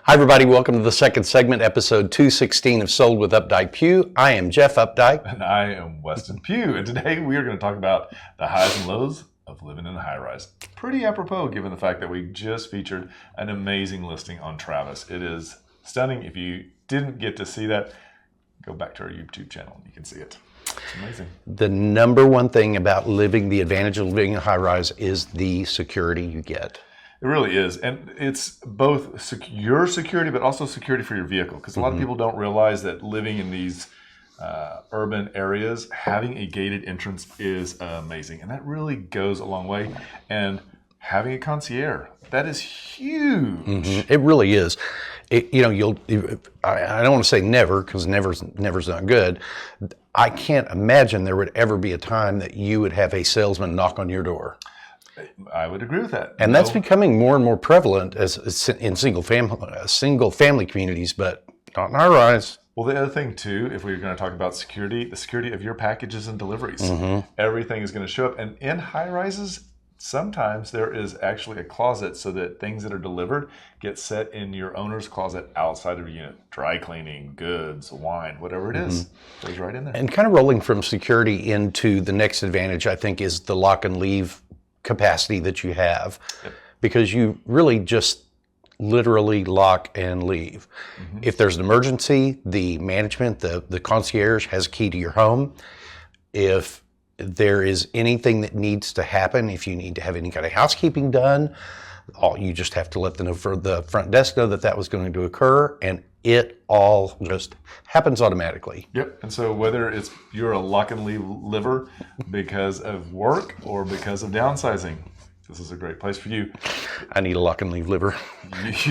Hi everybody, welcome to the second segment, episode 216 of Sold with Updike Pugh. I am Jeff Updike. And I am Weston Pugh. And today we are going to talk about the highs and lows of living in a high-rise. Pretty apropos given the fact that we just featured an amazing listing on Travis. It is stunning. If you didn't get to see that, go back to our YouTube channel. You can see it. It's amazing. The number one thing about the advantage of living in a high-rise is the security you get. It really is. And it's both your security, but also security for your vehicle. Because a lot of people don't realize that living in these urban areas, having a gated entrance is amazing. And that really goes a long way. And having a concierge, that is huge. It really is. I don't want to say never, because never's not good. I can't imagine there would ever be a time that you would have a salesman knock on your door. I would agree with that. And that's becoming more and more prevalent as in single family communities, but not in our rise. Well, the other thing too, if we're going to talk about security, the security of your packages and deliveries, everything is going to show up. And in high rises, sometimes there is actually a closet so that things that are delivered get set in your owner's closet outside of your unit. Dry cleaning, goods, wine, whatever it is, goes right in there. And kind of rolling from security into the next advantage, I think, is the lock and leave capacity that you have, because you really just literally lock and leave. If there's an emergency, the management, the concierge has a key to your home. If there is anything that needs to happen, if you need to have any kind of housekeeping done, you just have to let the front desk know that was going to occur, and it all just happens automatically. Yep. And so whether you're a lock and leave liver because of work or because of downsizing, this is a great place for you. I need a lock and leave liver. Is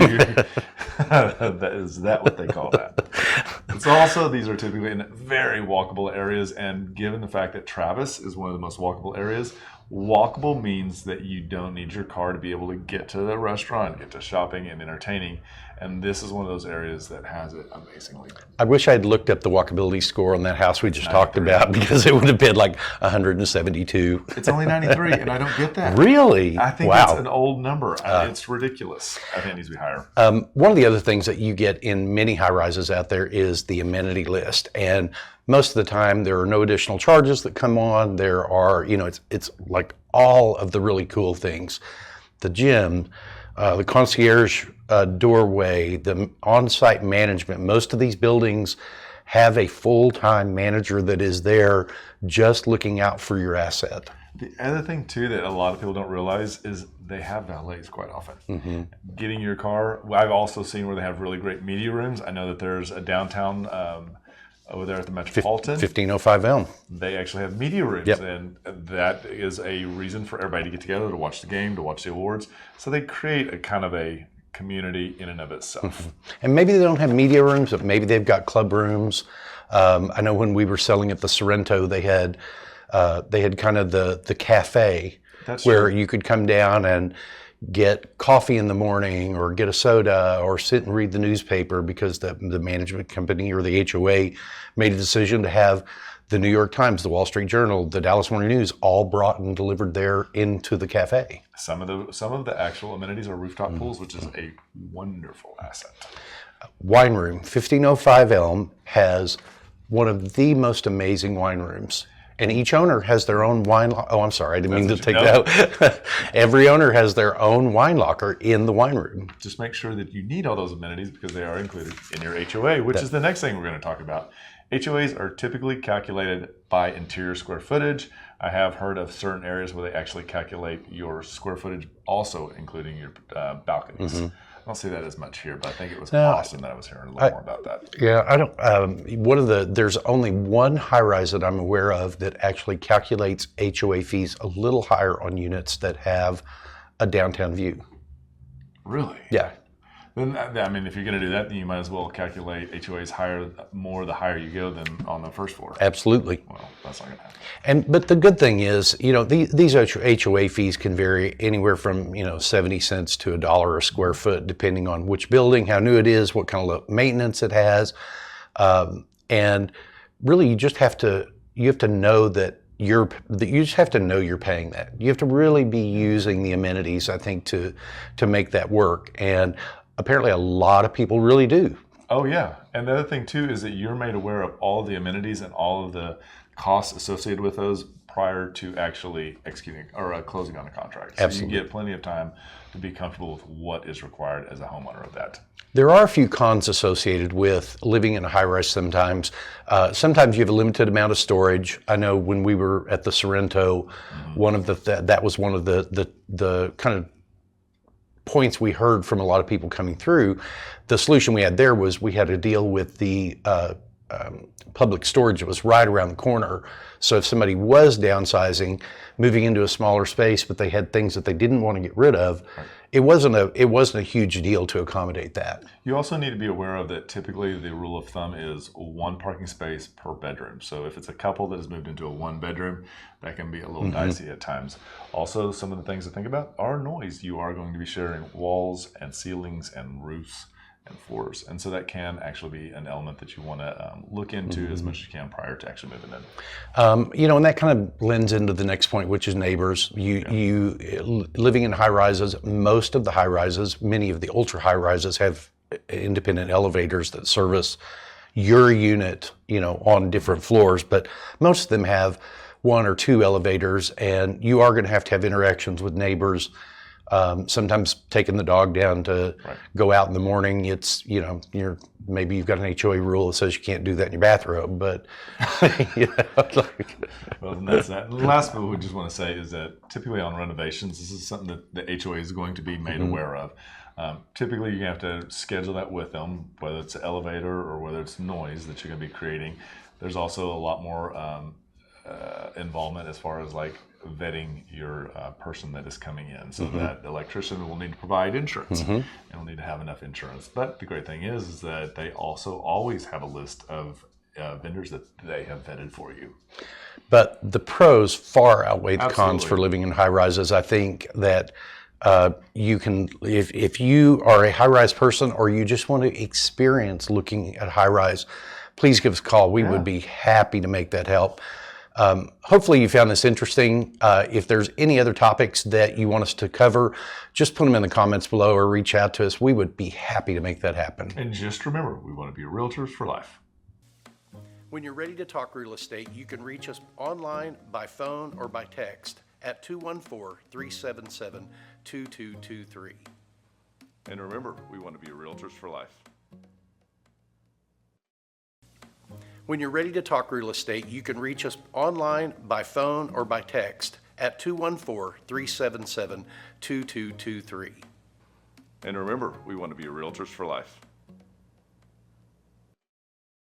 that what they call that? It's also, these are typically in very walkable areas, and given the fact that Travis is one of the most walkable areas, walkable means that you don't need your car to be able to get to the restaurant, get to shopping and entertaining. And this is one of those areas that has it amazingly. I wish I'd looked up the walkability score on that house we just talked about, because it would have been like 172. It's only 93, and I don't get that. Really? I think wow. It's an old number. It's ridiculous. I think it needs to be higher. One of the other things that you get in many high-rises out there is the amenity list. And most of the time, there are no additional charges that come on. There are, it's like all of the really cool things. The gym, the concierge doorway, the on-site management. Most of these buildings have a full-time manager that is there just looking out for your asset. The other thing, too, that a lot of people don't realize is they have valets quite often. Getting your car, I've also seen where they have really great media rooms. I know that there's a downtown over there at the Metropolitan. 1505 Elm. They actually have media rooms, and that is a reason for everybody to get together to watch the game, to watch the awards. So they create a kind of a community in and of itself. And maybe they don't have media rooms, but maybe they've got club rooms. I know when we were selling at the Sorrento, they had kind of the cafe. That's where you could come down and get coffee in the morning or get a soda or sit and read the newspaper, because the management company or the HOA made a decision to have the New York Times, the Wall Street Journal, the Dallas Morning News all brought and delivered there into the cafe. Some of the actual amenities are rooftop pools, which is a wonderful asset. Wine room, 1505 Elm has one of the most amazing wine rooms. And each owner has their own wine locker. Oh, I'm sorry, I didn't mean to take that out. Every owner has their own wine locker in the wine room. Just make sure that you need all those amenities, because they are included in your HOA, which is the next thing we're going to talk about. HOAs are typically calculated by interior square footage. I have heard of certain areas where they actually calculate your square footage, also including your balconies. I don't see that as much here, but I think it was awesome that I was hearing a little more about that. Yeah, I don't. There's only one high-rise that I'm aware of that actually calculates HOA fees a little higher on units that have a downtown view. Really? Yeah. Then, I mean, if you're going to do that, then you might as well calculate HOAs the higher you go than on the first floor. Absolutely. Well, that's not going to happen. But the good thing is, these HOA fees can vary anywhere from 70 cents to $1 a square foot, depending on which building, how new it is, what kind of maintenance it has, and really you just have to know that you just have to know you're paying that. You have to really be using the amenities, I think, to make that work. And apparently a lot of people really do. Oh yeah, and the other thing too is that you're made aware of all the amenities and all of the costs associated with those prior to actually executing or closing on a contract. So Absolutely. you get plenty of time to be comfortable with what is required as a homeowner of that. There are a few cons associated with living in a high-rise sometimes. Sometimes you have a limited amount of storage. I know when we were at the Sorrento, one of that was one of the kind of points we heard from a lot of people coming through. The solution we had there was we had to deal with the public storage that was right around the corner. So if somebody was downsizing, moving into a smaller space, but they had things that they didn't want to get rid of, it wasn't a huge deal to accommodate that. You also need to be aware of that typically the rule of thumb is one parking space per bedroom. So if it's a couple that has moved into a one bedroom, that can be a little dicey at times. Also, some of the things to think about are noise. You are going to be sharing walls and ceilings and roofs and floors. And so that can actually be an element that you want to look into as much as you can prior to actually moving in. And that kind of lends into the next point, which is neighbors. You living in high rises, most of the high rises, many of the ultra high rises have independent elevators that service your unit, on different floors, but most of them have one or two elevators, and you are going to have interactions with neighbors. Sometimes taking the dog down to go out in the morning, it's, maybe you've got an HOA rule that says you can't do that in your bathrobe, but, Well, that's that. The last thing we just want to say is that typically on renovations, this is something that the HOA is going to be made aware of. Typically, you have to schedule that with them, whether it's an elevator or whether it's noise that you're going to be creating. There's also a lot more involvement as far as like vetting your person that is coming in, so that the electrician will need to provide insurance and will need to have enough insurance. But the great thing is that they also always have a list of vendors that they have vetted for you. But the pros far outweigh the cons Absolutely. for living in high rises. I think that you can, if you are a high rise person or you just want to experience looking at high rise, please give us a call. We would be happy to make that help. Hopefully you found this interesting. If there's any other topics that you want us to cover, just put them in the comments below or reach out to us. We would be happy to make that happen. And just remember, we want to be realtors for life. When you're ready to talk real estate, you can reach us online, by phone, or by text at 214-377-2223. And remember, we want to be realtors for life. When you're ready to talk real estate, you can reach us online, by phone, or by text at 214-377-2223. And remember, we want to be realtors for life.